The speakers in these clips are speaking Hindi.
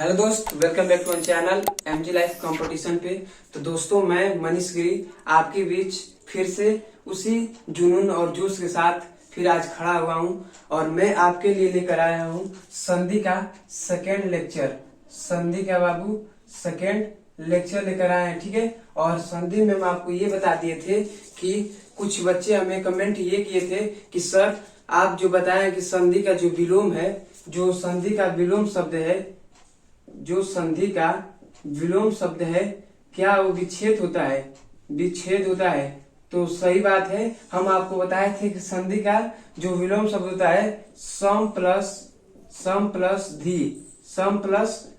हेलो दोस्त, welcome back to my channel MG life competition पे। तो दोस्तों, मैं मनीष गिरी आपके बीच फिर से उसी जुनून और जोश के साथ फिर आज खड़ा हुआ हूं और मैं आपके लिए लेकर आया हूं संधि का सेकेंड लेक्चर। संधि का बाबू सेकेंड लेक्चर लेकर आए हैं, ठीक है। और संधि में हम आपको ये बता दिए थे कि कुछ बच्चे हमें कमेंट ये किए थे कि सर आप जो बताएं कि संधि का जो विलोम है, जो संधि का विलोम शब्द है, जो संधि का विलोम शब्द है, क्या वो विच्छेद होता है? विच्छेद होता है। तो सही बात है, हम आपको बताए थे कि संधि का जो विलोम शब्द होता है सम प्लस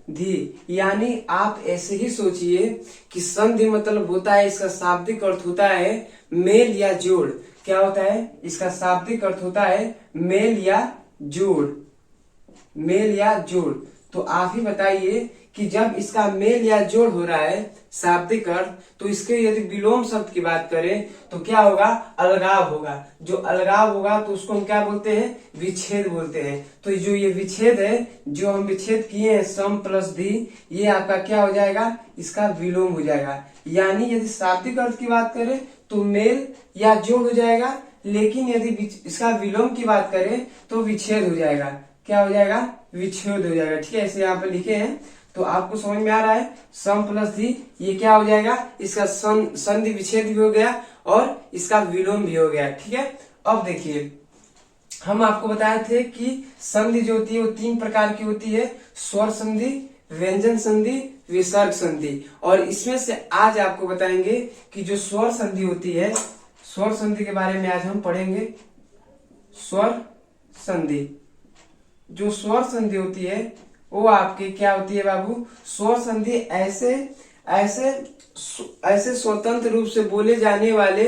धी। यानी आप ऐसे ही सोचिए कि संधि मतलब होता है, इसका शाब्दिक अर्थ होता है मेल या जोड़। क्या होता है? इसका शाब्दिक अर्थ होता है मेल या जोड़। मेल या जोड़। तो आप ही बताइए कि जब इसका मेल या जोड़ हो रहा है शाब्दिक अर्थ, तो इसके यदि विलोम शब्द की बात करें तो क्या होगा? अलगाव होगा। जो अलगाव होगा तो उसको हम क्या बोलते हैं? विच्छेद बोलते हैं। तो जो ये विच्छेद है, जो हम विच्छेद किए हैं सम प्लस धी, ये आपका क्या हो जाएगा? इसका विलोम हो जाएगा। यानी यदि शाब्दिक अर्थ की बात करें तो मेल या जोड़ हो जाएगा, लेकिन यदि इसका विलोम की बात करें तो विच्छेद हो जाएगा। क्या हो जाएगा? विच्छेद हो जाएगा। ठीक है, ऐसे यहाँ पे लिखे हैं तो आपको समझ में आ रहा है। सम प्लस धी, ये क्या हो जाएगा? इसका संधि विच्छेद भी हो गया और इसका विलोम भी हो गया। ठीक है, अब देखिए, हम आपको बताए थे कि संधि जो होती है वो तीन प्रकार की होती है: स्वर संधि, व्यंजन संधि, विसर्ग संधि। और इसमें से आज आपको बताएंगे कि जो स्वर संधि होती है, स्वर संधि के बारे में आज हम पढ़ेंगे। स्वर संधि, जो स्वर संधि होती है वो आपके क्या होती है बाबू? स्वर संधि ऐसे ऐसे ऐसे स्वतंत्र रूप से बोले जाने वाले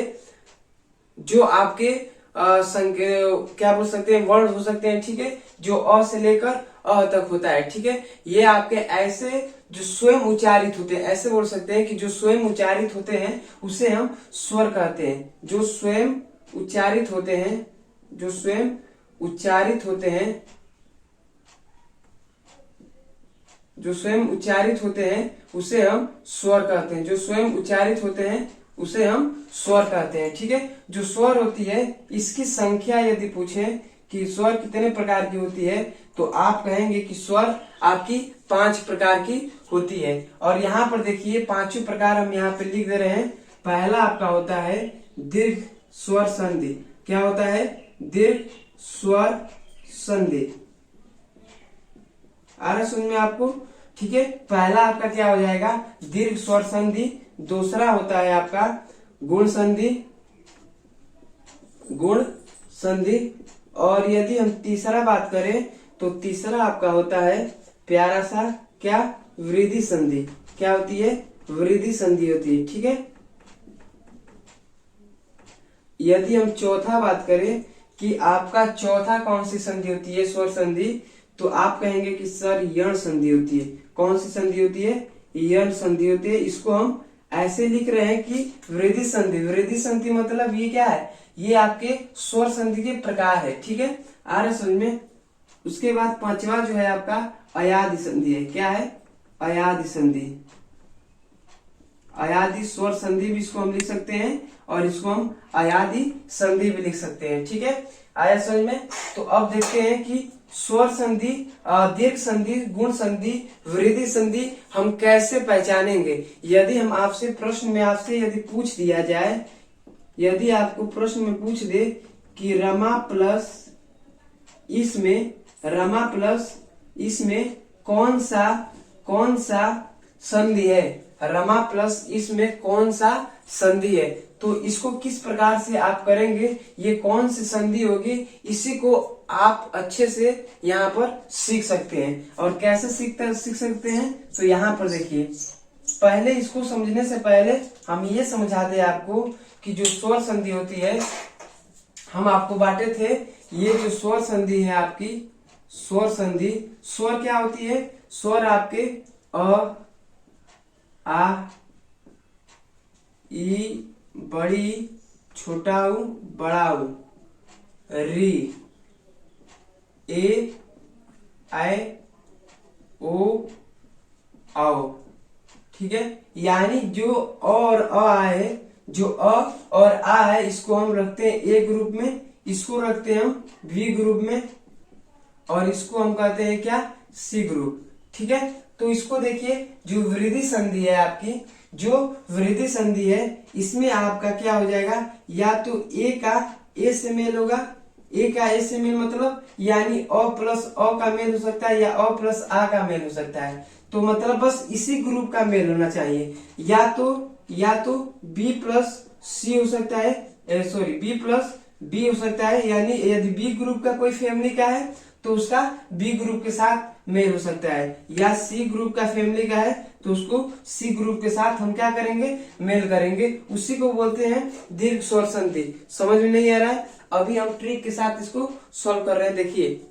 जो आपके क्या बोल सकते हैं, वर्ण हो सकते हैं। ठीक है, जो अ से लेकर अ तक होता है। ठीक है, ये आपके ऐसे जो स्वयं उच्चारित होते हैं, ऐसे बोल सकते हैं कि जो स्वयं उच्चारित होते हैं उसे हम स्वर कहते हैं। जो स्वयं उच्चारित होते हैं, जो स्वयं उच्चारित होते हैं, जो स्वयं उच्चारित होते हैं उसे हम स्वर कहते हैं। जो स्वयं उच्चारित होते हैं उसे हम स्वर कहते हैं। ठीक है, जो स्वर होती है इसकी संख्या यदि पूछें कि स्वर कितने प्रकार की होती है, तो आप कहेंगे कि स्वर आपकी 5 प्रकार की होती है। और यहाँ पर देखिए, पांचों प्रकार हम यहाँ पे लिख दे रहे हैं। पहला आपका होता है दीर्घ स्वर संधि। क्या होता है? दीर्घ स्वर संधि। आ रहा सुन में आपको? ठीक है, पहला आपका क्या हो जाएगा? दीर्घ स्वर संधि। दूसरा होता है आपका गुण संधि, गुण संधि। और यदि हम तीसरा बात करें तो तीसरा आपका होता है प्यारा सा क्या? वृद्धि संधि। क्या होती है? वृद्धि संधि होती है। ठीक है, यदि हम चौथा बात करें कि आपका चौथा कौन सी संधि होती है स्वर संधि, तो आप कहेंगे कि सर यण संधि होती है। कौन सी संधि होती है? यण संधि होती है। इसको हम ऐसे लिख रहे हैं कि वृद्धि संधि। वृद्धि संधि मतलब ये क्या है? ये आपके स्वर संधि के प्रकार है। ठीक है, आ रहा समझ में? उसके बाद पांचवा जो है आपका अयादि संधि है। क्या है? अयादि संधि। अयादि स्वर संधि भी इसको हम लिख सकते हैं और इसको हम अयादि संधि भी लिख सकते हैं। ठीक है, आया समझ में? तो अब देखते हैं कि स्वर संधि, दीर्घ संधि, गुण संधि, वृद्धि संधि हम कैसे पहचानेंगे। यदि हम आपसे प्रश्न में आपसे यदि पूछ दिया जाए, यदि आपको प्रश्न में पूछ दे कि रमा प्लस इसमें कौन सा संधि है, रमा प्लस इसमें कौन सा संधि है, तो इसको किस प्रकार से आप करेंगे, ये कौन सी संधि होगी, इसी को आप अच्छे से यहाँ पर सीख सकते हैं। और कैसे सीख सकते हैं, तो यहाँ पर देखिए, पहले इसको समझने से पहले हम ये समझा दे आपको कि जो स्वर संधि होती है, हम आपको बांटे थे, ये जो स्वर संधि है आपकी, स्वर संधि, स्वर क्या होती है? स्वर आपके अ, आ, ई, बड़ी, छोटा ऊ, बड़ा ऊ, री, ए, ऐ, ओ, आओ, ठीक है। यानी जो अ और अ है, जो अ और आ है, इसको हम रखते हैं ए ग्रुप में, इसको रखते हैं हम बी ग्रुप में, और इसको हम कहते हैं क्या, सी ग्रुप, ठीक है। तो इसको देखिए, जो वृद्धि संधि है आपकी, जो वृद्धि संधि है, इसमें आपका क्या हो जाएगा, या तो ए का ए से मेल होगा, ए का ए से मेल मतलब यानी अ प्लस अ का मेल हो सकता है, या अ प्लस आ का मेल हो सकता है। तो मतलब बस इसी ग्रुप का मेल होना चाहिए, या तो बी प्लस सी हो सकता है, सॉरी बी प्लस बी हो सकता है, यानी यदि बी ग्रुप का कोई फैमिली का है तो उसका बी ग्रुप के साथ मेल हो सकता है, या सी ग्रुप का फैमिली का है तो उसको सी ग्रुप के साथ हम क्या करेंगे, मेल करेंगे। उसी को बोलते हैं दीर्घ स्वर संधि। समझ में नहीं आ रहा है, अभी हम ट्रिक के साथ इसको सॉल्व कर रहे हैं। देखिए,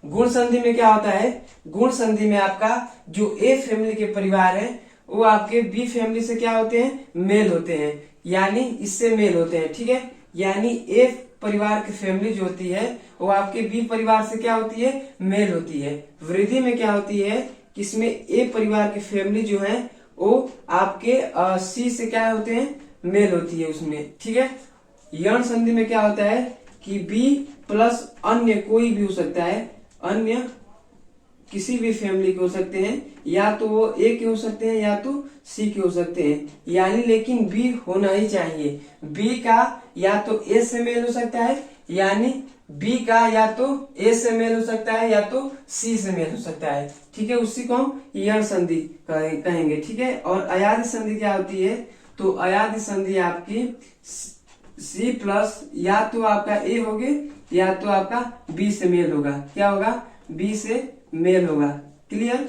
गुण संधि में क्या होता है, गुण संधि में आपका जो ए फैमिली के परिवार है वो आपके बी फैमिली से क्या होते हैं, मेल होते हैं, यानी इससे मेल होते हैं, ठीक है। यानी ए परिवार की फैमिली जो होती है वो आपके बी परिवार से क्या होती है, मेल होती है। वृद्धि में क्या होती है कि इसमें ए परिवार की फैमिली जो है वो आपके सी से क्या होते हैं, मेल होती है उसमें, ठीक है। यौन संधि में क्या होता है कि बी प्लस अन्य कोई भी हो सकता है, अन्य किसी भी फैमिली के हो सकते हैं, या तो वो ए के हो सकते हैं या तो सी के हो सकते हैं, यानी लेकिन बी होना ही चाहिए। बी का या तो ए से मेल हो सकता है, यानी बी का या तो ए से मेल हो सकता है या तो सी से मेल हो सकता है, ठीक है। उसी को हम यण संधि कहेंगे, ठीक है। और अयाधि संधि क्या होती है, तो अयाधि संधि आपकी सी प्लस या तो आपका ए होगे या तो आपका बी से मेल होगा, क्या होगा, बी से मेल होगा। क्लियर,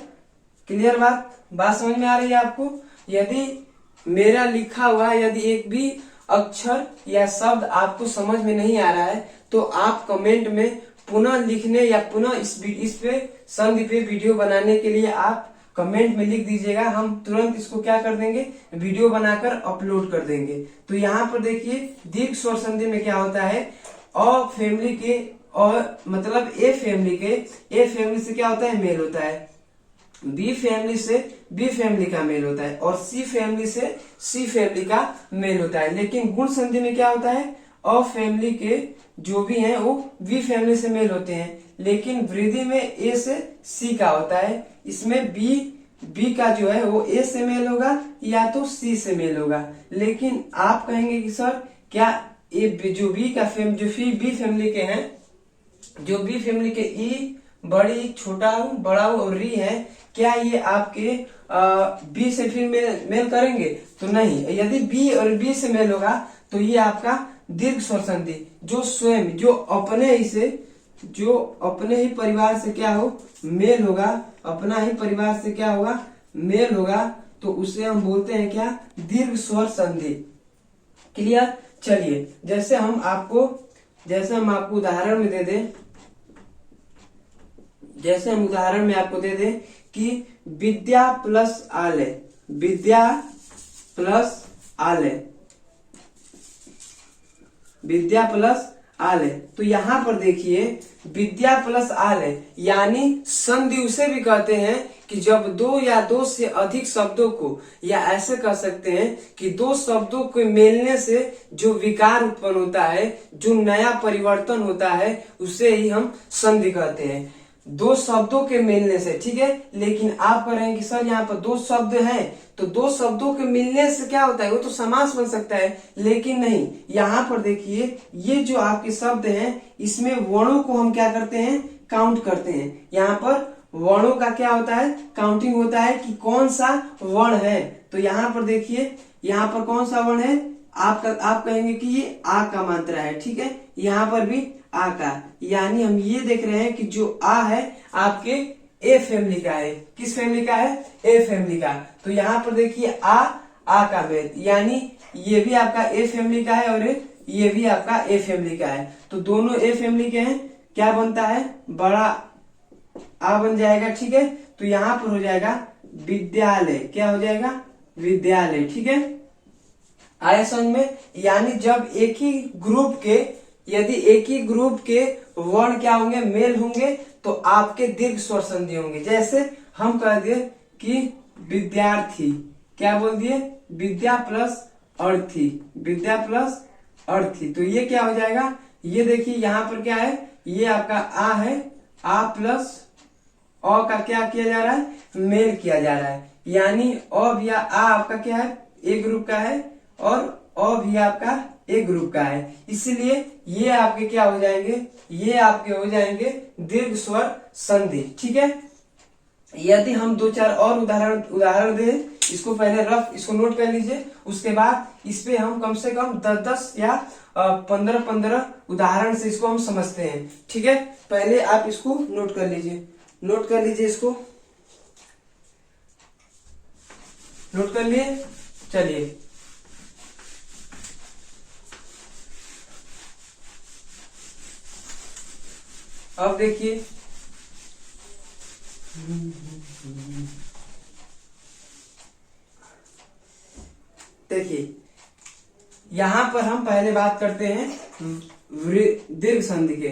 क्लियर बात समझ में आ रही है आपको। यदि मेरा लिखा हुआ यदि एक भी अक्षर या शब्द आपको समझ में नहीं आ रहा है तो आप कमेंट में पुनः लिखने या पुनः इस पे संधि पे वीडियो बनाने के लिए आप कमेंट में लिख दीजिएगा, हम तुरंत इसको क्या कर देंगे, वीडियो बनाकर अपलोड कर देंगे। तो यहाँ पर देखिए, दीर्घ स्वर संधि में क्या होता है, अ फैमिली के और मतलब ए फैमिली से क्या होता है, मेल होता है, बी फैमिली से बी फैमिली का मेल होता है, और सी फैमिली से सी फैमिली का मेल होता है। लेकिन गुण संधि में क्या होता है, अ फैमिली के जो भी हैं वो बी फैमिली से मेल होते हैं, लेकिन वृद्धि में ए से सी का होता है। इसमें बी का जो है वो ए से मेल होगा या तो सी से मेल होगा। लेकिन आप कहेंगे कि सर क्या जो बी फैमिली के हैं, जो बी फैमिली के ई बड़ी छोटा बड़ा और री है, क्या ये आपके बी से फिर मेल करेंगे, तो नहीं। यदि बी और बी से मेल होगा तो ये आपका दीर्घ स्वर संधि, जो स्वयं जो अपने ही परिवार से क्या हो, मेल होगा, अपना ही परिवार से क्या होगा, मेल होगा, तो उसे हम बोलते हैं क्या, दीर्घ स्वर संधि। क्लियर। चलिए, जैसे हम आपको उदाहरण में दे दें, जैसे हम उदाहरण में आपको दे दें कि विद्या प्लस आलय, विद्या प्लस आलय, विद्या प्लस आलय। तो यहाँ पर देखिए, विद्या प्लस आलय यानी संधि उसे भी कहते हैं कि जब दो या दो से अधिक शब्दों को, या ऐसे कह सकते हैं कि दो शब्दों के मेलने से जो विकार उत्पन्न होता है, जो नया परिवर्तन होता है, उसे ही हम संधि कहते हैं। दो शब्दों के मिलने से, ठीक है। लेकिन आप कह रहे हैं कि सर यहाँ पर दो शब्द हैं, तो दो शब्दों के मिलने से क्या होता है, वो तो समास बन सकता है, लेकिन नहीं। यहाँ पर देखिए, ये जो आपके शब्द हैं इसमें वर्णों को हम क्या करते हैं, काउंट करते हैं। यहाँ पर वर्णों का क्या होता है, काउंटिंग होता है कि कौन सा वर्ण है। तो यहाँ पर देखिए, यहाँ पर कौन सा वर्ण है, आप कहेंगे कि ये आ का मात्रा है, ठीक है। यहाँ पर भी आ का, यानी हम ये देख रहे हैं कि जो आ है आपके ए फैमिली का है। किस फैमिली का है, ए फैमिली का। तो यहाँ पर देखिए आ का मेल, यानी ये भी आपका ए फैमिली का है और ये भी आपका ए फैमिली का है। तो दोनों ए फैमिली के हैं, क्या बनता है, बड़ा आ बन जाएगा, ठीक है। तो यहाँ पर हो जाएगा विद्यालय, क्या हो जाएगा, विद्यालय, ठीक है। आया समझ में। यानी जब एक ही ग्रुप के यदि एक ही ग्रुप के वर्ण क्या होंगे, मेल होंगे, तो आपके दीर्घ स्वर संधि होंगे। जैसे हम कह दिए कि विद्यार्थी, क्या बोल दिए, विद्या प्लस अर्थी, विद्या प्लस अर्थी, तो ये क्या हो जाएगा, ये देखिए यहाँ पर क्या है, ये आपका आ है, आ प्लस अ का क्या किया जा रहा है, मेल किया जा रहा है, यानी अ भी आ आपका क्या है, ए ग्रुप का है, और अ भी आपका ए ग्रुप का है, इसलिए ये आपके क्या हो जाएंगे, ये आपके हो जाएंगे दीर्घ स्वर संधि। ठीक है, यदि हम दो चार और उदाहरण दें, इसको पहले रफ इसको नोट कर लीजिए, उसके बाद इस पे हम कम से कम 10-10 या 15-15 उदाहरण से इसको हम समझते हैं। ठीक है, पहले आप इसको नोट कर लीजिए, नोट कर लीजिए, इसको नोट कर लिए। चलिए अब देखिए, देखिए यहां पर हम पहले बात करते हैं दीर्घ संधि के,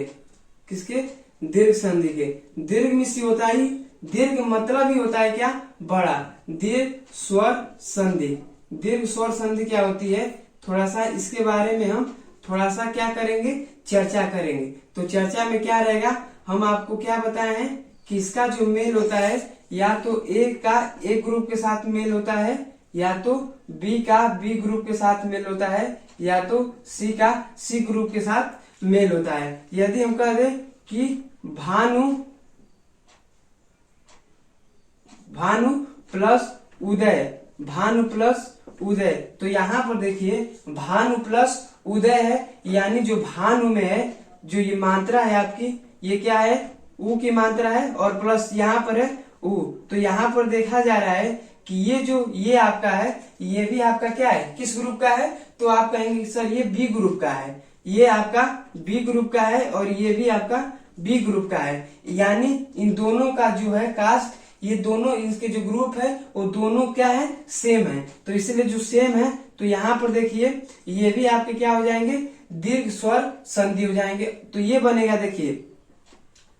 किसके, दीर्घ संधि के। दीर्घ मिश्री होता ही, दीर्घ मतलब ही होता है क्या, बड़ा, दीर्घ स्वर संधि। दीर्घ स्वर संधि क्या होती है, थोड़ा सा इसके बारे में हम थोड़ा सा क्या करेंगे, चर्चा करेंगे। तो चर्चा में क्या रहेगा, हम आपको क्या बताए हैं कि इसका जो मेल होता है, या तो ए का ए ग्रुप के साथ मेल होता है, या तो बी का बी ग्रुप के साथ मेल होता है, या तो सी का सी ग्रुप के साथ मेल होता है। यदि हम कह दें कि भानु प्लस उदय, भानु प्लस उदय, तो यहाँ पर देखिए भानु प्लस उदय है, यानी जो भानु में है, जो ये मात्रा है आपकी, ये क्या है, उ की मात्रा है, और प्लस यहाँ पर है उ, तो यहाँ पर देखा जा रहा है कि ये जो ये आपका है, ये भी आपका क्या है, किस ग्रुप का है, तो आप कहेंगे सर ये बी ग्रुप का है, ये आपका बी ग्रुप का है, और ये भी आपका बी ग्रुप का है, यानी इन दोनों का जो है कास्ट, ये दोनों इनके जो ग्रुप है वो दोनों क्या है, सेम है, तो इसलिए जो सेम है, तो यहाँ पर देखिए ये भी आपके क्या हो जाएंगे, दीर्घ स्वर संधि हो जाएंगे। तो ये बनेगा, देखिए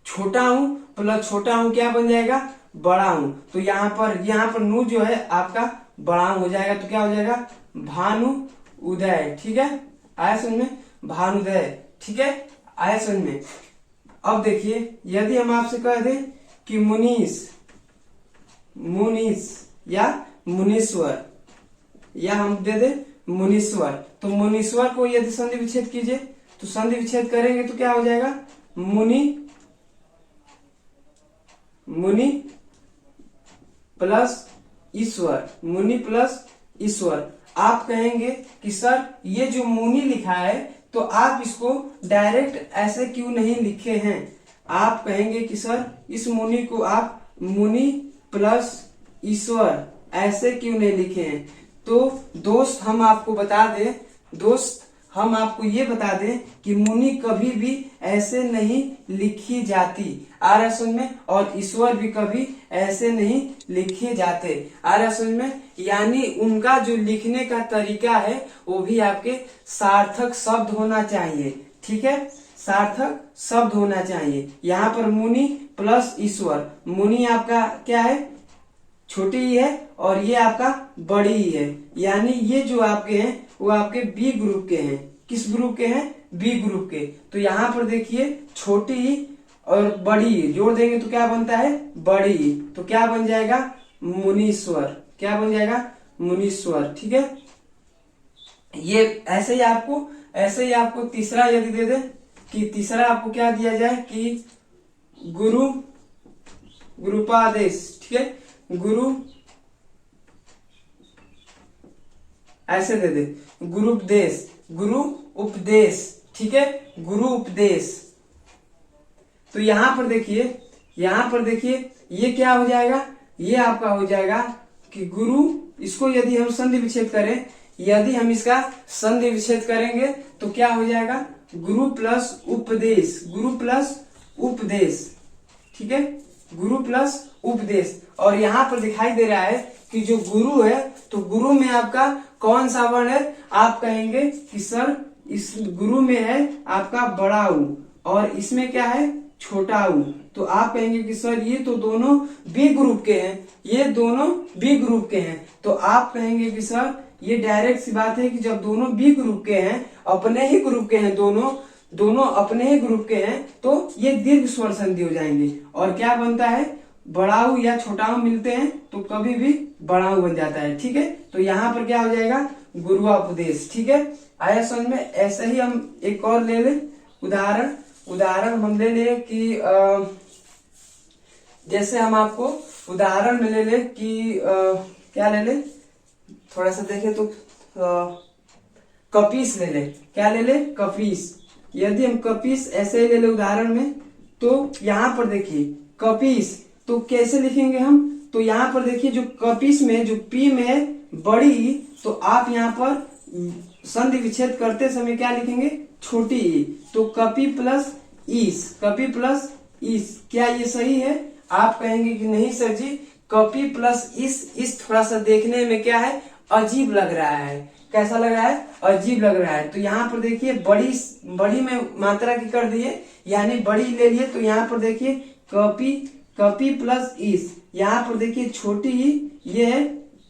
छोटा हूं प्लस छोटा हूं क्या बन जाएगा, बड़ा हूं, तो यहाँ पर नू जो है आपका बड़ा हो जाएगा, तो क्या हो जाएगा, भानु उदय। ठीक है, आया समझ में, भानुदय। ठीक है, आया समझ में। अब देखिए यदि हम आपसे कह दें कि मुनीस या मुनीश्वर, या हम दे दे मुनीश्वर, तो मुनीश्वर को यदि संधि विच्छेद कीजिए, तो संधि विच्छेद करेंगे तो क्या हो जाएगा, मुनि प्लस ईश्वर, मुनि प्लस ईश्वर। आप कहेंगे कि सर ये जो मुनि लिखा है, तो आप इसको डायरेक्ट ऐसे क्यों नहीं लिखे हैं, आप कहेंगे कि सर इस मुनि को आप मुनि प्लस ईश्वर ऐसे क्यों नहीं लिखे हैं। तो दोस्त हम आपको बता दें, हम आपको ये बता दें कि मुनि कभी भी ऐसे नहीं लिखी जाती, आ रहा समझ में, और ईश्वर भी कभी ऐसे नहीं लिखे जाते, आ रहा समझ में, यानी उनका जो लिखने का तरीका है वो भी आपके सार्थक शब्द होना चाहिए। ठीक है, सार्थक शब्द होना चाहिए। यहाँ पर मुनि प्लस ईश्वर, मुनि आपका क्या है, छोटी ही है, और ये आपका बड़ी ही है, यानी ये जो आपके हैं वो आपके बी ग्रुप के हैं। किस ग्रुप के हैं, बी ग्रुप के। तो यहाँ पर देखिए छोटी ही और बड़ी जोड़ देंगे तो क्या बनता है, बड़ी, तो क्या बन जाएगा, मुनीश्वर, क्या बन जाएगा, मुनीश्वर। ठीक है, ये ऐसे ही आपको तीसरा यदि दे दे कि तीसरा आपको क्या दिया जाए कि गुरुपादेश। ठीक है, गुरु ऐसे दे दे, गुरु उपदेश। ठीक है, गुरु उपदेश। तो यहाँ पर देखिए ये क्या हो जाएगा, ये आपका हो जाएगा कि गुरु, इसको यदि हम संधि विच्छेद करें, यदि हम इसका संधि विच्छेद करेंगे तो क्या हो जाएगा, गुरु प्लस उपदेश, गुरु प्लस उपदेश। ठीक है, गुरु प्लस उपदेश। और यहाँ पर दिखाई दे रहा है कि जो गुरु है, तो गुरु में आपका कौन सा वर्ण है, आप कहेंगे कि सर इस गुरु में है आपका बड़ा ऊ और इसमें क्या है छोटा ऊ। तो आप कहेंगे कि सर ये तो दोनों बी ग्रुप के हैं, ये दोनों बी ग्रुप के हैं। तो आप कहेंगे कि सर ये डायरेक्ट सी बात है कि जब दोनों बी ग्रुप के हैं, अपने ही ग्रुप के हैं, दोनों अपने ही ग्रुप के हैं, तो ये दीर्घ स्वर संधि हो जाएंगे। और क्या बनता है, बड़ाऊ या छोटाऊ मिलते हैं तो कभी भी बड़ाऊ बन जाता है। ठीक है, तो यहाँ पर क्या हो जाएगा गुरुवापदेश। ठीक है, आया समझ में। ऐसे ही हम एक और ले ले उदाहरण हम ले ले कि जैसे हम आपको उदाहरण में ले ले कि क्या ले ले, थोड़ा सा देखे तो कपीस ले ले। क्या ले ले, कपीस। यदि हम कपीस ऐसे ही ले ले उदाहरण में, तो यहाँ पर देखिए कपीस, तो कैसे लिखेंगे हम, तो यहाँ पर देखिए जो कपीस में जो पी में बड़ी, तो आप यहाँ पर संधि विच्छेद करते समय क्या लिखेंगे, छोटी ई। तो कपी प्लस ईस, कपी प्लस ईस, क्या ये सही है? आप कहेंगे कि नहीं सर जी, कपी प्लस इस थोड़ा सा देखने में क्या है, अजीब लग रहा है। कैसा लग रहा है, अजीब लग रहा है। तो यहाँ पर देखिए बड़ी में मात्रा की कर दिए, यानी बड़ी ले लिए। तो यहाँ पर देखिए कपी प्लस इस, यहाँ पर देखिए छोटी ये है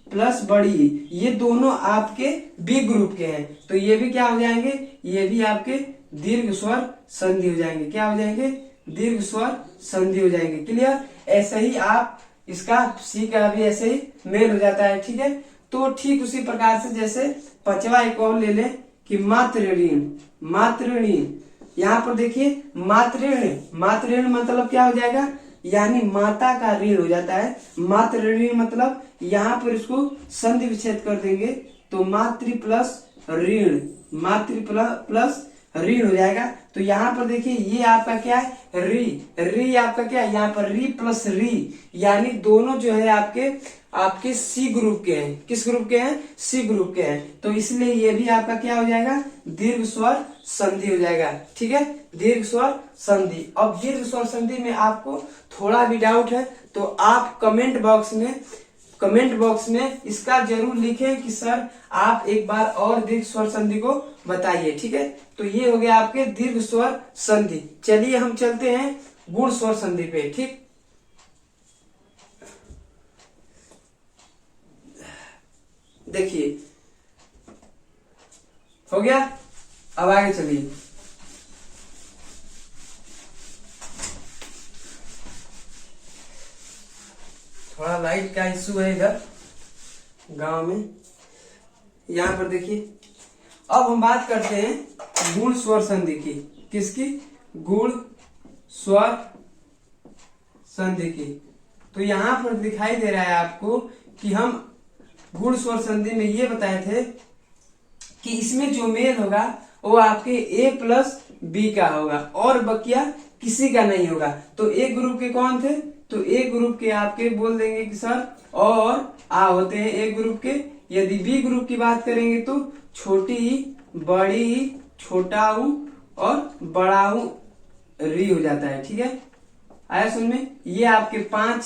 प्लस बड़ी, ये दोनों आपके बी ग्रुप के हैं। तो ये भी क्या हो जाएंगे, ये भी आपके दीर्घ स्वर संधि हो जाएंगे। क्या हो जाएंगे, दीर्घ स्वर संधि हो जाएंगे। क्लियर? ऐसे ही आप इसका सी का भी ऐसे ही मेल हो जाता है। ठीक है, तो ठीक उसी प्रकार से जैसे पांचवा एक और ले लें कि मातृणी। यहाँ पर देखिए मातृण मतलब क्या हो जाएगा, यानी माता का ऋण हो जाता है। मातृणी मतलब यहाँ पर इसको संधि विच्छेद कर देंगे तो मातृ प्लस ऋण हो जाएगा। तो यहाँ पर देखिए ये आपका क्या है, री आपका क्या है, यहाँ पर री प्लस री, यानी दोनों जो है आपके सी ग्रुप के हैं। किस ग्रुप के हैं, सी ग्रुप के हैं। तो इसलिए ये भी आपका क्या हो जाएगा, दीर्घ स्वर संधि हो जाएगा। ठीक है, दीर्घ स्वर संधि। अब दीर्घ स्वर संधि में आपको थोड़ा भी डाउट है तो आप कमेंट बॉक्स में इसका जरूर लिखें कि सर आप एक बार और दीर्घ स्वर संधि को बताइए। ठीक है, तो ये हो गया आपके दीर्घ स्वर संधि। चलिए हम चलते हैं गुण स्वर संधि पे। ठीक, देखिए हो गया, अब आगे चलिए। थोड़ा लाइट का इश्यू है इधर गांव में। यहाँ पर देखिए, अब हम बात करते हैं गुण स्वर संधि की। किसकी, गुण स्वर संधि की। तो यहाँ पर दिखाई दे रहा है आपको कि हम गुण स्वर संधि में ये बताए थे कि इसमें जो मेल होगा वो आपके ए प्लस बी का होगा और बकिया किसी का नहीं होगा। तो ए ग्रुप के कौन थे, तो ए ग्रुप के आपके बोल देंगे कि सर और आ होते हैं ए ग्रुप के। यदि बी ग्रुप की बात करेंगे तो छोटी ही, बड़ी ही, छोटा ऊ और बड़ा ऊ री हो जाता है। ठीक है, आया सुन में। ये आपके 5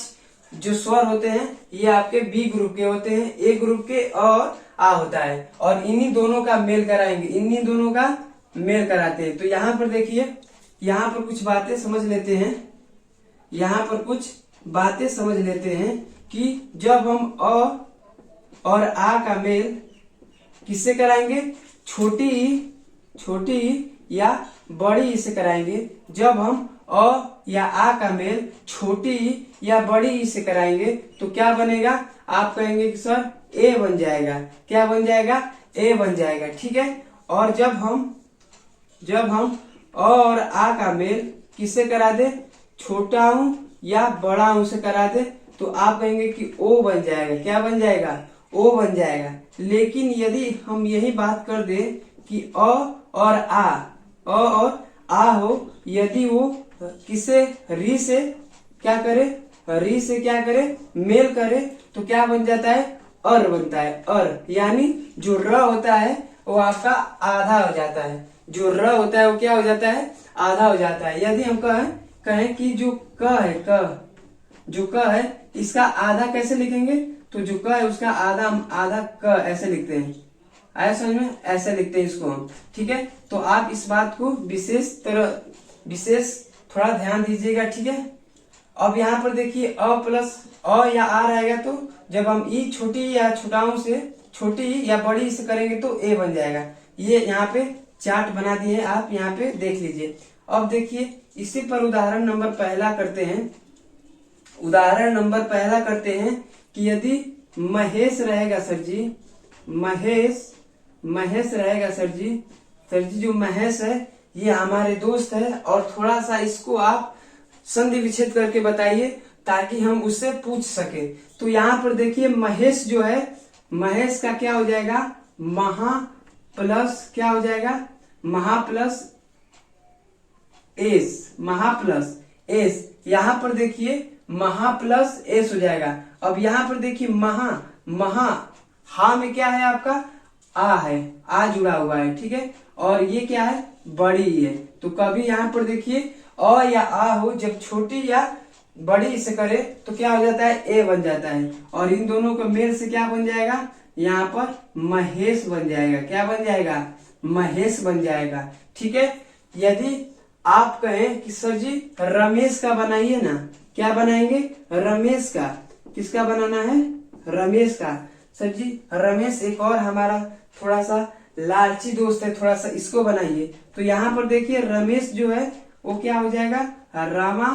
जो स्वर होते हैं ये आपके बी ग्रुप के होते हैं, ए ग्रुप के और आ होता है। और इन्हीं दोनों का मेल कराएंगे, इन्हीं दोनों का मेल कराते हैं। तो यहाँ पर देखिए, यहाँ पर कुछ बातें समझ लेते हैं। यहाँ पर कुछ बातें समझ लेते हैं कि जब हम अ और आ का मेल किससे कराएंगे, छोटी या बड़ी से कराएंगे। जब हम अ या आ का मेल छोटी या बड़ी से कराएंगे तो क्या बनेगा, आप कहेंगे कि सर ए बन जाएगा। क्या बन जाएगा, ए बन जाएगा। ठीक है, और जब हम अ और आ का मेल किससे करा दे, छोटा ऊ या बड़ा ऊ से करा दे तो आप कहेंगे कि ओ बन जाएगा। क्या बन जाएगा, ओ बन जाएगा। लेकिन यदि हम यही बात कर दे कि अ और आ हो, यदि वो किसे री से क्या करे, मेल करे तो क्या बन जाता है, अर बनता है। अर यानी जो र होता है वो आपका आधा हो जाता है। जो र होता है वो क्या हो जाता है, आधा हो जाता है। यदि हम कहें कि जो क है इसका आधा कैसे लिखेंगे, तो जो क है उसका आधा क ऐसे लिखते हैं, आया समझ में? ऐसे लिखते हैं इसको हम, ठीक है। तो आप इस बात को विशेष थोड़ा ध्यान दीजिएगा, ठीक है। अब यहाँ पर देखिए अ प्लस अ या आ रहेगा, तो जब हम ई छोटी या छोटाओं से छोटी या बड़ी से करेंगे तो ए बन जाएगा। ये यहाँ पे चार्ट बना दिए हैं, आप यहाँ पे देख लीजिए। अब देखिए इसी पर उदाहरण नंबर पहला करते हैं। उदाहरण नंबर पहला करते हैं कि यदि महेश रहेगा सर जी, महेश रहेगा सर जी, जो महेश है ये हमारे दोस्त है, और थोड़ा सा इसको आप संधि विच्छेद करके बताइए ताकि हम उससे पूछ सके। तो यहाँ पर देखिए महेश जो है, महेश का क्या हो जाएगा, महा प्लस क्या हो जाएगा, महा प्लस एस। यहाँ पर देखिए महा प्लस एस हो जाएगा। अब यहाँ पर देखिए महा हा में क्या है आपका, आ है, आ जुड़ा हुआ है, ठीक है। और ये क्या है, बड़ी है। तो कभी यहाँ पर देखिए अ या आ हो, जब छोटी या बड़ी से करे तो क्या हो जाता है, ए बन जाता है। और इन दोनों का मेल से क्या बन जाएगा, यहाँ पर महेश बन जाएगा। क्या बन जाएगा, महेश बन जाएगा, ठीक है। यदि आप कहें कि सर जी रमेश का बनाइए ना, क्या बनाएंगे, रमेश का। किसका बनाना है, रमेश का। सर जी रमेश एक और हमारा थोड़ा सा लालची दोस्त है, थोड़ा सा इसको बनाइए। तो यहाँ पर देखिए रमेश जो है वो क्या हो जाएगा, रामा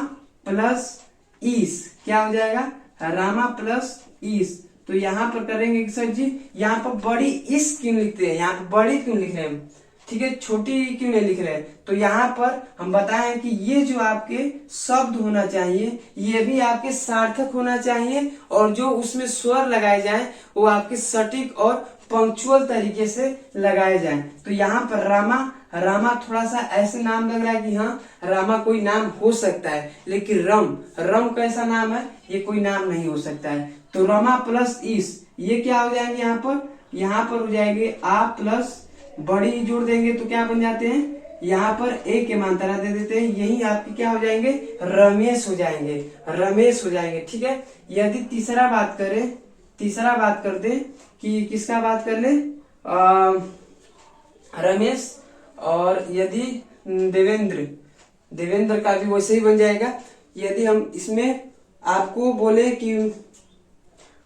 प्लस ईस। क्या हो जाएगा, रामा प्लस ईस। तो यहाँ पर करेंगे कि सर जी यहाँ पर बड़ी इस क्यों लिखते हैं, यहाँ पर बड़ी क्यों लिख रहे हैं, ठीक है, छोटी क्यों नहीं लिख रहे हैं। तो यहाँ पर हम बताएं कि ये जो आपके शब्द होना चाहिए ये भी आपके सार्थक होना चाहिए, और जो उसमें स्वर लगाए जाएं वो आपके सटीक और पंक्चुअल तरीके से लगाए जाएं। तो यहाँ पर रामा थोड़ा सा ऐसे नाम लग रहा है कि हाँ रामा कोई नाम हो सकता है, लेकिन रम कैसा नाम है, ये कोई नाम नहीं हो सकता है। तो रमा प्लस इस, ये क्या हो जाएंगे, यहाँ पर हो जाएंगे आ प्लस बड़ी जोड़ देंगे तो क्या बन जाते हैं, यहाँ पर ए के मात्रा दे देते हैं, यही आपके क्या हो जाएंगे, रमेश हो जाएंगे, ठीक है। यदि तीसरा बात कर दे कि किसका बात कर ले, रमेश, और यदि देवेंद्र का भी वैसे ही बन जाएगा। यदि हम इसमें आपको बोले कि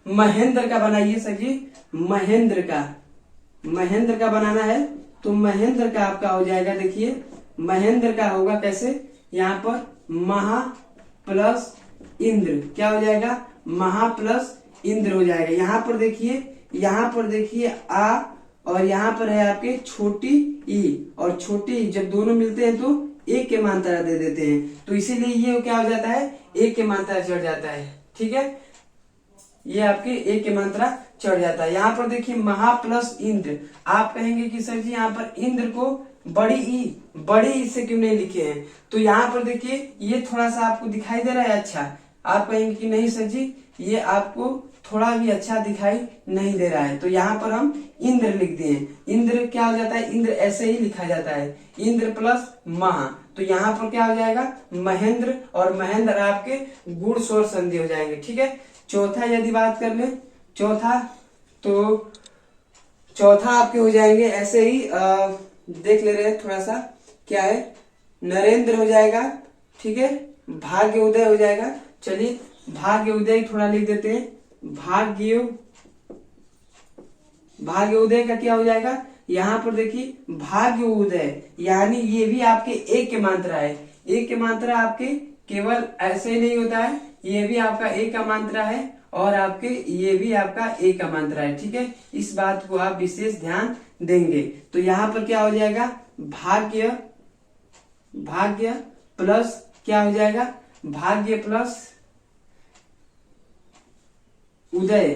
महेंद्र का बनाइए सर जी, महेंद्र का बनाना है, तो महेंद्र का आपका हो जाएगा, देखिए महेंद्र का होगा कैसे, यहाँ पर महा प्लस इंद्र। क्या हो जाएगा, महा प्लस इंद्र हो जाएगा। यहाँ पर देखिए आ, और यहाँ पर है आपके छोटी ई, और छोटी ई जब दोनों मिलते हैं तो एक के मात्रा दे देते हैं, तो इसीलिए ये क्या हो जाता है, एक के मात्रा चढ़ जाता है, ठीक है। ये आपके एक के मात्रा चढ़ जाता है। यहाँ पर देखिए महा प्लस इंद्र, आप कहेंगे कि सर जी यहाँ पर इंद्र को बड़ी ई से क्यों नहीं लिखे हैं। तो यहाँ पर देखिए ये थोड़ा सा आपको दिखाई दे रहा है अच्छा, आप कहेंगे कि नहीं सर जी ये आपको थोड़ा भी अच्छा दिखाई नहीं दे रहा है, तो यहाँ पर हम इंद्र लिख दिए। इंद्र क्या हो जाता है, इंद्र ऐसे ही लिखा जाता है, इंद्र प्लस महा। तो यहाँ पर क्या हो जाएगा, महेंद्र, और महेंद्र आपके गुण स्वर संधि हो जाएंगे, ठीक है। चौथा यदि बात कर ले, चौथा आपके हो जाएंगे ऐसे ही, देख ले रहे थोड़ा सा क्या है, नरेंद्र हो जाएगा, ठीक है। भाग्य उदय हो जाएगा, चलिए भाग्य उदय थोड़ा लिख देते हैं, भाग्य उदय का क्या हो जाएगा, यहाँ पर देखिए भाग्य उदय, यानी ये भी आपके एक के मात्रा है। एक के मात्रा आपके केवल ऐसे ही नहीं होता है, ये भी आपका एक का मात्रा है, और आपके ये भी आपका एक का मात्रा है, ठीक है। इस बात को आप विशेष ध्यान देंगे। तो यहाँ पर क्या हो जाएगा, भाग्य प्लस क्या हो जाएगा, भाग्य प्लस उदय,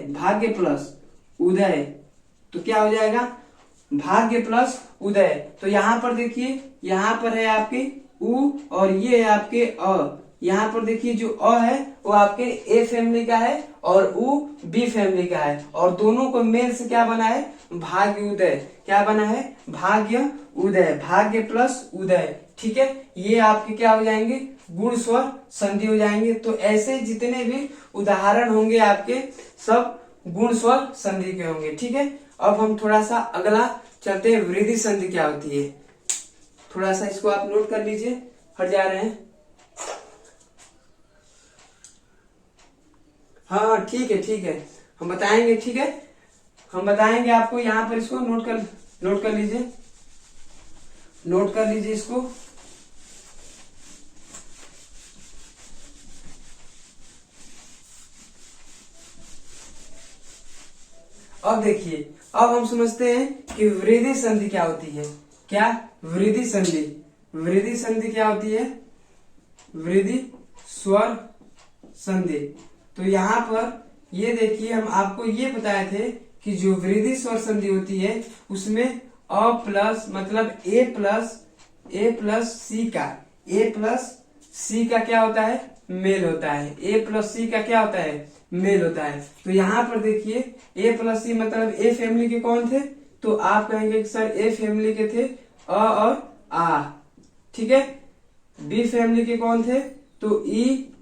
तो क्या हो जाएगा, भाग्य प्लस उदय। तो यहाँ पर देखिए, यहाँ पर है आपके उ, और ये है आपके अ। यहाँ पर देखिए जो अ है वो आपके ए फैमिली का है, और उ बी फैमिली का है, और दोनों को मेल से क्या बना है, भाग्य उदय। क्या बना है, भाग्य उदय, भाग्य प्लस उदय, ठीक है। ये आपके क्या हो जाएंगे, गुण स्वर संधि हो जाएंगे। तो ऐसे जितने भी उदाहरण होंगे आपके सब गुण स्वर संधि के होंगे, ठीक है। अब हम थोड़ा सा अगला चलते हैं, वृद्धि संधि क्या होती है। थोड़ा सा इसको आप नोट कर लीजिए, हट जा रहे हैं। हाँ ठीक है ठीक है, हम बताएंगे, ठीक है हम बताएंगे आपको। यहाँ पर इसको नोट कर लीजिए, नोट कर लीजिए इसको। अब देखिए, अब हम समझते हैं कि वृद्धि संधि क्या होती है। क्या? वृद्धि संधि। वृद्धि संधि क्या होती है? वृद्धि स्वर संधि। तो यहाँ पर ये देखिए, हम आपको ये बताए थे कि जो वृद्धि स्वर संधि होती है उसमें अ प्लस मतलब ए प्लस सी का क्या होता है? मेल होता है। ए प्लस सी का क्या होता है? मेल होता है। तो यहाँ पर देखिए, ए प्लस सी मतलब ए फैमिली के कौन थे? तो आप कहेंगे कि सर ए फैमिली के थे अ और आ, ठीक है। बी फैमिली के कौन थे? तो ई,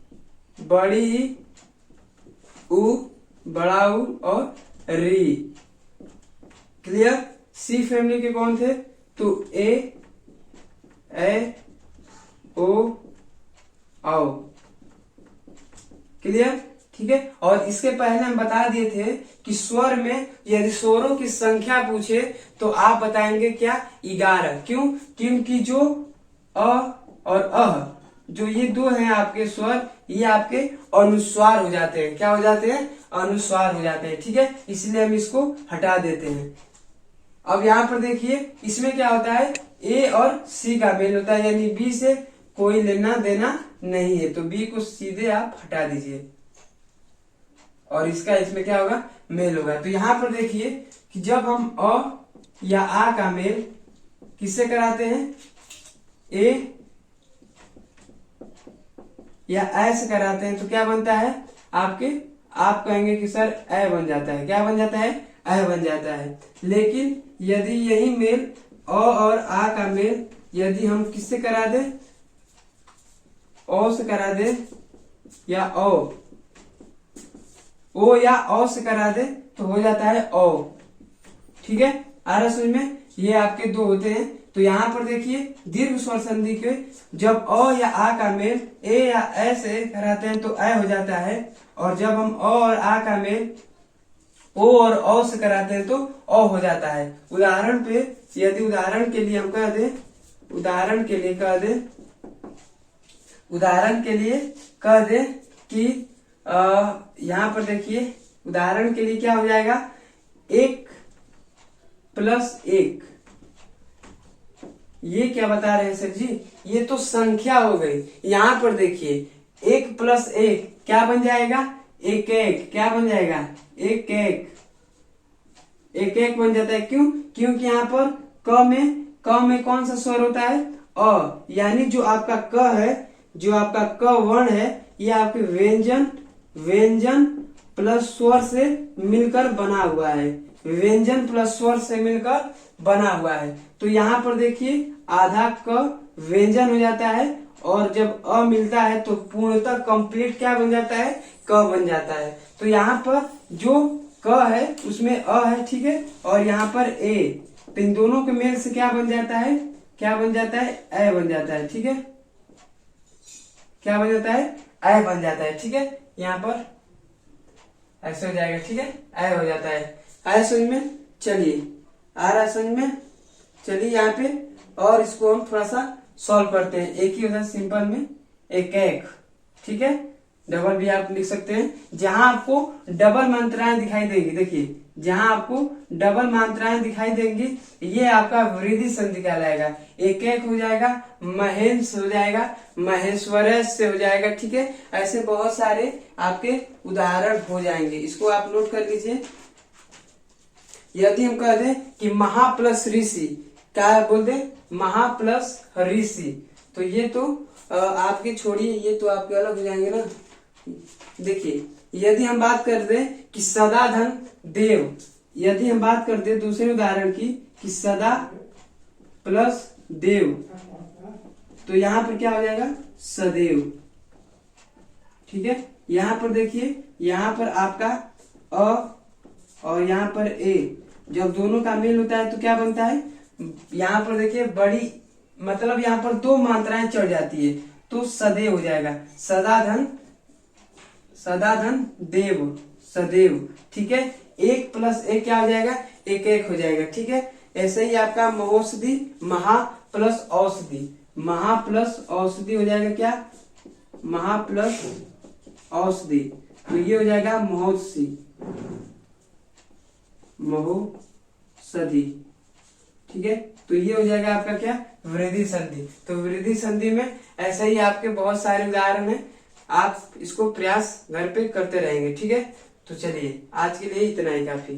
बड़ी ई, उ, बड़ा उ और री। क्लियर? सी फैमिली के कौन थे? तो ए ओ औ। क्लियर? ठीक है। और इसके पहले हम बता दिए थे कि स्वर में यदि स्वरों की संख्या पूछे तो आप बताएंगे क्या? 11। क्यों? क्योंकि जो अ और अह, जो ये दो हैं आपके स्वर, ये आपके अनुस्वार हो जाते हैं। क्या हो जाते हैं? अनुस्वार हो जाते हैं। ठीक है, इसलिए हम इसको हटा देते हैं। अब यहाँ पर देखिए, इसमें क्या होता है? ए और सी का मेल होता है, यानी बी से कोई लेना देना नहीं है, तो बी को सीधे आप हटा दीजिए और इसका इसमें क्या होगा? मेल होगा। तो यहाँ पर देखिए कि जब हम अ या आ का मेल किससे कराते हैं? ए या ऐ से कराते हैं, तो क्या बनता है आपके? आप कहेंगे कि सर ऐ बन जाता है। क्या बन जाता है? ऐ बन जाता है। लेकिन यदि यही मेल अ और आ का मेल यदि हम किससे करा दे? ओ से करा दे या ओ या औ से करा दे तो हो जाता है औ। ठीक है, आ रहा समझ में? ये आपके दो होते हैं। तो यहाँ पर देखिए, दीर्घ स्वर संधि के जब अ या आ का मेल ए या ऐ से कराते हैं तो ऐ हो जाता है, और जब हम अ और आ का मेल ओ और औ से कराते हैं तो औ हो जाता है। उदाहरण पे यदि उदाहरण के लिए हम कह दें, उदाहरण के लिए कह दें कि यहाँ पर देखिए, उदाहरण के लिए क्या हो जाएगा? 1 + 1। ये क्या बता रहे हैं सर जी? ये तो संख्या हो गई। यहाँ पर देखिए, 1 + 1 क्या बन जाएगा? 1 1। क्या बन जाएगा? 1 1 1 बन जाता है। क्यों? क्योंकि यहाँ पर क में कौन सा स्वर होता है? अ, यानी जो आपका क है, जो आपका क वर्ण है, ये आपके व्यंजन प्लस स्वर से मिलकर बना हुआ है। व्यंजन प्लस स्वर से मिलकर बना हुआ है। तो यहाँ पर देखिए, आधा क व्यंजन हो जाता है, और जब अ मिलता है तो पूर्णतः कंप्लीट क्या बन जाता है? क बन जाता है। तो यहाँ पर जो क है उसमें अ है, ठीक है, और यहाँ पर ए, तो इन दोनों के मेल से क्या बन जाता है? क्या बन जाता है? ऐ बन जाता है। ठीक है, क्या बन जाता है? ऐ बन जाता है। ठीक है, यहाँ पर ऐसे हो जाएगा। ठीक है, ऐ हो जाता है। आया समझ में? चलिए, आ रहा समझ में? चलिए यहाँ पे, और इसको हम थोड़ा सा सॉल्व करते हैं। एक ही होता है सिंपल में, 1 1। ठीक है, डबल भी आप लिख सकते हैं। जहां आपको डबल मात्राएं दिखाई देंगी, देखिए जहां आपको डबल मात्राएं दिखाई देंगी, ये आपका वृद्धि संधि कहलाएगा। 1 1 हो जाएगा, महेश हो जाएगा, महेश्वरस से हो जाएगा। ठीक है, ऐसे बहुत सारे आपके उदाहरण हो जाएंगे। इसको आप नोट कर लीजिए। यदि हम कह दें कि महा प्लस ऋषि, क्या बोल दे? महा प्लस ऋषि, तो ये तो आपके छोड़िए, ये तो आपके अलग हो जाएंगे ना। देखिए, यदि हम बात कर दे कि सदा धन देव, यदि हम बात कर दे दूसरे उदाहरण की कि सदा प्लस देव, तो यहाँ पर क्या हो जाएगा? सदैव। ठीक है, यहाँ पर देखिए, यहाँ पर आपका अ और यहाँ पर ए, जब दोनों का मेल होता है तो क्या बनता है, यहाँ पर देखिए बड़ी मतलब यहाँ पर दो मात्राएं चढ़ जाती है तो सदैव हो जाएगा, सदाधन देव, सदैव। ठीक है, एक प्लस एक क्या हो जाएगा, एक एक हो जाएगा। ठीक है, ऐसे ही आपका महोषधि, महा प्लस औषधि, महा प्लस औषधि हो जाएगा क्या, महा प्लस औषधि, तो ये हो जाएगा महोषधि, महोषधि। ठीक है, तो ये हो जाएगा आपका क्या, वृद्धि संधि। तो वृद्धि संधि में ऐसे ही आपके बहुत सारे उदाहरण हैं, आप इसको प्रयास घर पे करते रहेंगे। ठीक है, तो चलिए आज के लिए इतना ही काफी।